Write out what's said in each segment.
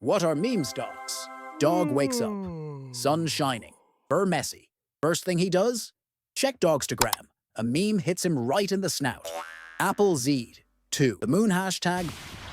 What are meme stocks? Dog wakes up. Sun shining. Fur messy. First thing he does? Check Dogstagram. A meme hits him right in the snout. Apple Z'd. 2. The moon hashtag,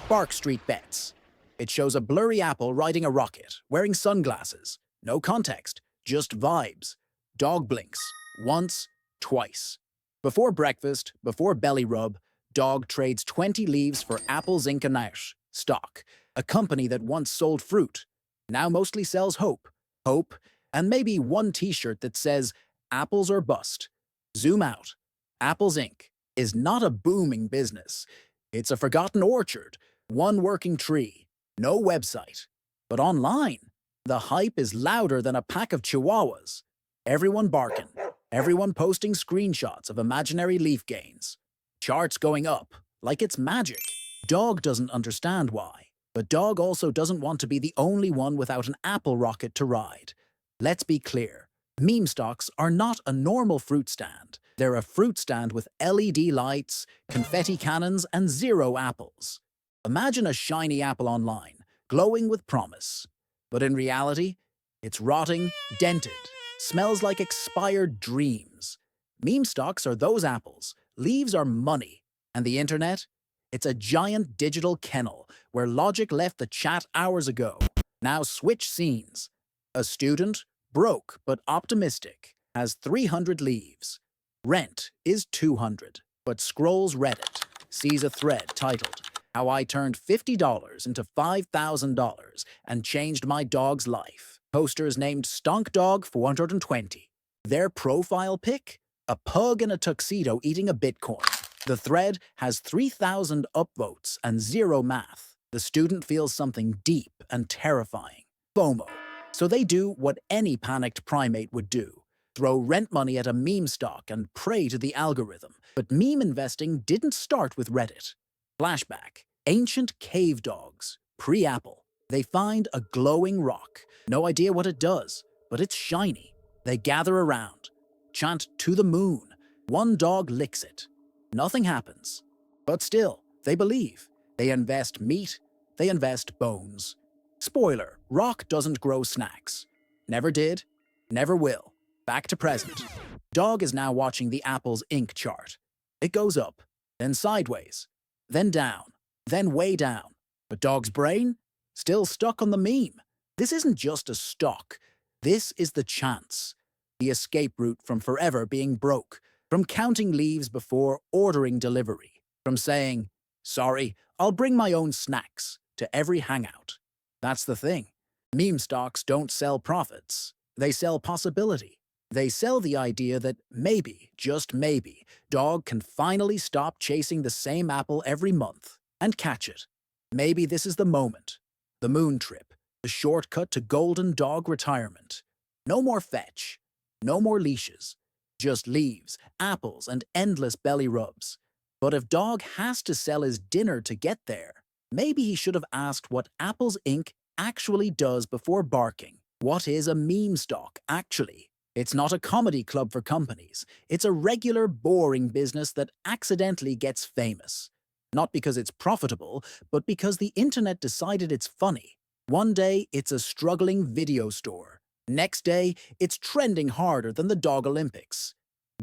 Bark Street Bets. It shows a blurry apple riding a rocket, wearing sunglasses. No context, just vibes. Dog blinks. Once, twice. Before breakfast, before belly rub, dog trades 20 leaves for Apple's Inc. stock, a company that once sold fruit, now mostly sells hope. Hope, and maybe one t-shirt that says, apples or bust. Zoom out. Apple's Inc. is not a booming business. It's a forgotten orchard, one working tree, no website. But online, the hype is louder than a pack of chihuahuas. Everyone barking, everyone posting screenshots of imaginary leaf gains. Charts going up, like it's magic. Dog doesn't understand why, but Dog also doesn't want to be the only one without an apple rocket to ride. Let's be clear, meme stocks are not a normal fruit stand. They're a fruit stand with LED lights, confetti cannons, and 0 apples. Imagine a shiny apple online, glowing with promise. But in reality, it's rotting, dented, smells like expired dreams. Meme stocks are those apples, leaves are money, and the internet? It's a giant digital kennel where logic left the chat hours ago. Now switch scenes. A student, broke but optimistic, has 300 leaves. Rent is 200, but scrolls Reddit, sees a thread titled, How I Turned $50 into $5,000 and Changed My Dog's Life. Posters named Stonk Dog 420. Their profile pic? A pug in a tuxedo eating a Bitcoin. The thread has 3,000 upvotes and 0 math. The student feels something deep and terrifying. FOMO. So they do what any panicked primate would do. Throw rent money at a meme stock and pray to the algorithm. But meme investing didn't start with Reddit. Flashback. Ancient cave dogs. Pre-Apple. They find a glowing rock. No idea what it does, but it's shiny. They gather around. Chant to the moon. One dog licks it. Nothing happens. But still, they believe. They invest meat. They invest bones. Spoiler, rock doesn't grow snacks. Never did. Never will. Back to present. Dog is now watching the Apple's Inc. chart. It goes up, then sideways, then down, then way down. But Dog's brain? Still stuck on the meme. This isn't just a stock. This is the chance. The escape route from forever being broke, from counting leaves before ordering delivery, from saying, sorry, I'll bring my own snacks, to every hangout. That's the thing. Meme stocks don't sell profits. They sell possibility. They sell the idea that maybe, just maybe, Dog can finally stop chasing the same apple every month and catch it. Maybe this is the moment. The moon trip, the shortcut to golden dog retirement. No more fetch. No more leashes. Just leaves, apples, and endless belly rubs. But if Dog has to sell his dinner to get there, maybe he should have asked what Apple's Inc. actually does before barking. What is a meme stock, actually? It's not a comedy club for companies. It's a regular, boring business that accidentally gets famous. Not because it's profitable, but because the internet decided it's funny. One day, it's a struggling video store. Next day, it's trending harder than the Dog Olympics.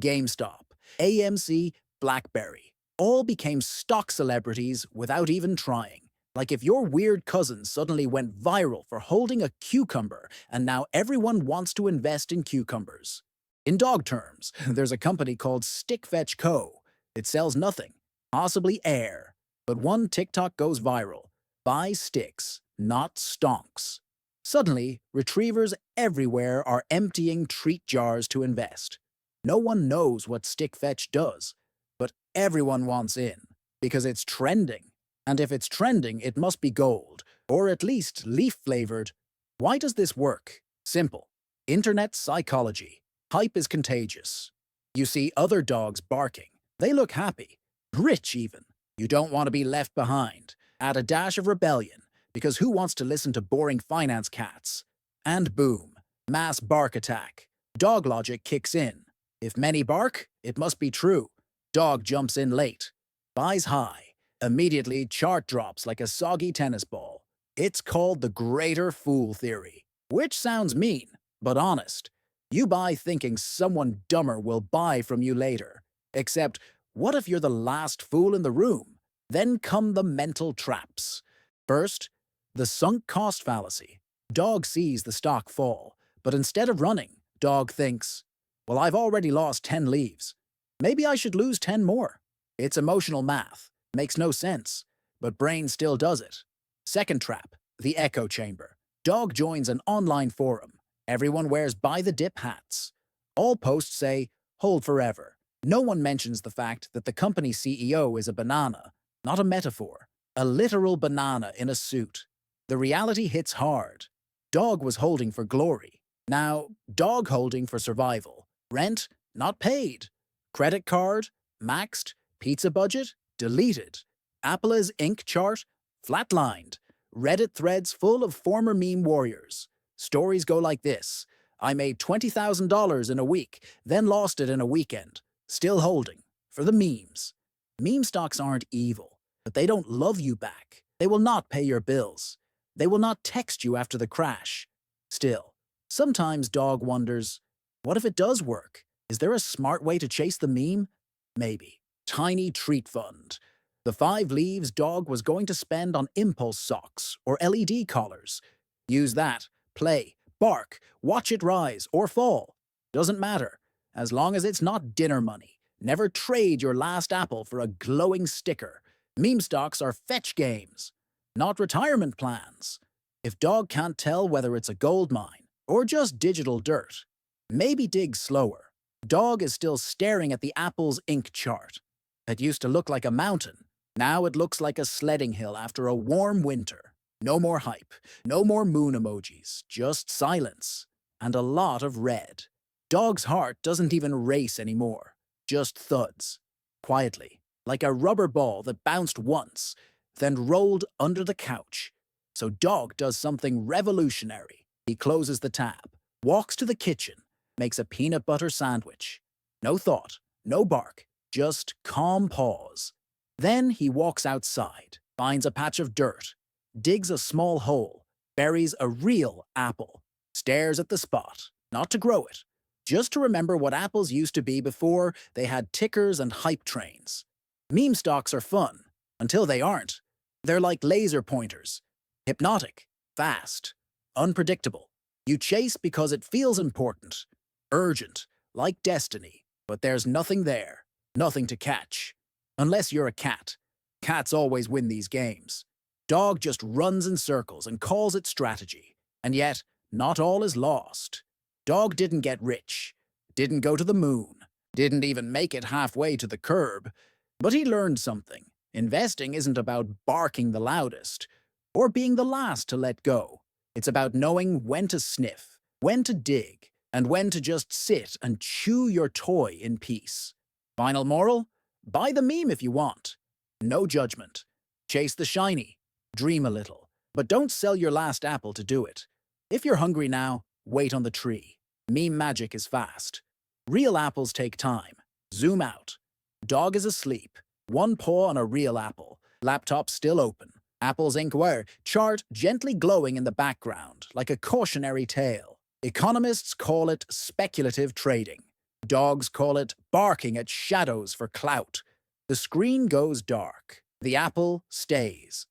GameStop, AMC, BlackBerry, all became stock celebrities without even trying. Like if your weird cousin suddenly went viral for holding a cucumber and now everyone wants to invest in cucumbers. In dog terms, there's a company called Stick Fetch Co. It sells nothing, possibly air. But one TikTok goes viral. Buy sticks, not stonks. Suddenly, retrievers everywhere are emptying treat jars to invest. No one knows what Stick Fetch does, but everyone wants in, because it's trending. And if it's trending, it must be gold, or at least leaf-flavored. Why does this work? Simple. Internet psychology. Hype is contagious. You see other dogs barking. They look happy. Rich, even. You don't want to be left behind. Add a dash of rebellion, because who wants to listen to boring finance cats? And boom. Mass bark attack. Dog logic kicks in. If many bark, it must be true. Dog jumps in late. Buys high. Immediately, chart drops like a soggy tennis ball. It's called the greater fool theory, which sounds mean, but honest. You buy thinking someone dumber will buy from you later. Except, what if you're the last fool in the room? Then come the mental traps. First, the sunk cost fallacy. Dog sees the stock fall, but instead of running, dog thinks, well, I've already lost 10 leaves. Maybe I should lose 10 more. It's emotional math. Makes no sense, but brain still does it. Second trap, the echo chamber. Dog joins an online forum. Everyone wears by-the-dip hats. All posts say, hold forever. No one mentions the fact that the company CEO is a banana, not a metaphor. A literal banana in a suit. The reality hits hard. Dog was holding for glory. Now, dog holding for survival. Rent, not paid. Credit card, maxed. Pizza budget, deleted. Apple's Inc. chart, flatlined. Reddit threads full of former meme warriors. Stories go like this. I made $20,000 in a week, then lost it in a weekend. Still holding. For the memes. Meme stocks aren't evil, but they don't love you back. They will not pay your bills. They will not text you after the crash. Still, sometimes dog wonders, what if it does work? Is there a smart way to chase the meme? Maybe. Tiny treat fund. The 5 leaves dog was going to spend on impulse socks or LED collars. Use that, play, bark, watch it rise or fall. Doesn't matter, as long as it's not dinner money. Never trade your last apple for a glowing sticker. Meme stocks are fetch games, not retirement plans. If dog can't tell whether it's a gold mine or just digital dirt, maybe dig slower. Dog is still staring at the Apple's Inc. chart. That used to look like a mountain. Now it looks like a sledding hill after a warm winter. No more hype, no more moon emojis, just silence. And a lot of red. Dog's heart doesn't even race anymore. Just thuds. Quietly, like a rubber ball that bounced once, then rolled under the couch. So dog does something revolutionary. He closes the tab, walks to the kitchen, makes a peanut butter sandwich. No thought, no bark, just calm pause. Then he walks outside, finds a patch of dirt, digs a small hole, buries a real apple, stares at the spot, not to grow it, just to remember what apples used to be before they had tickers and hype trains. Meme stocks are fun, until they aren't. They're like laser pointers. Hypnotic, fast, unpredictable. You chase because it feels important. Urgent, like destiny, but there's nothing there, nothing to catch. Unless you're a cat. Cats always win these games. Dog just runs in circles and calls it strategy. And yet, not all is lost. Dog didn't get rich, didn't go to the moon, didn't even make it halfway to the curb. But he learned something. Investing isn't about barking the loudest, or being the last to let go. It's about knowing when to sniff, when to dig, and when to just sit and chew your toy in peace. Final moral? Buy the meme if you want. No judgment. Chase the shiny. Dream a little. But don't sell your last apple to do it. If you're hungry now, wait on the tree. Meme magic is fast. Real apples take time. Zoom out. Dog is asleep. One paw on a real apple. Laptop still open. Apple's Inc. chart gently glowing in the background, like a cautionary tale. Economists call it speculative trading. Dogs call it barking at shadows for clout. The screen goes dark. The apple stays.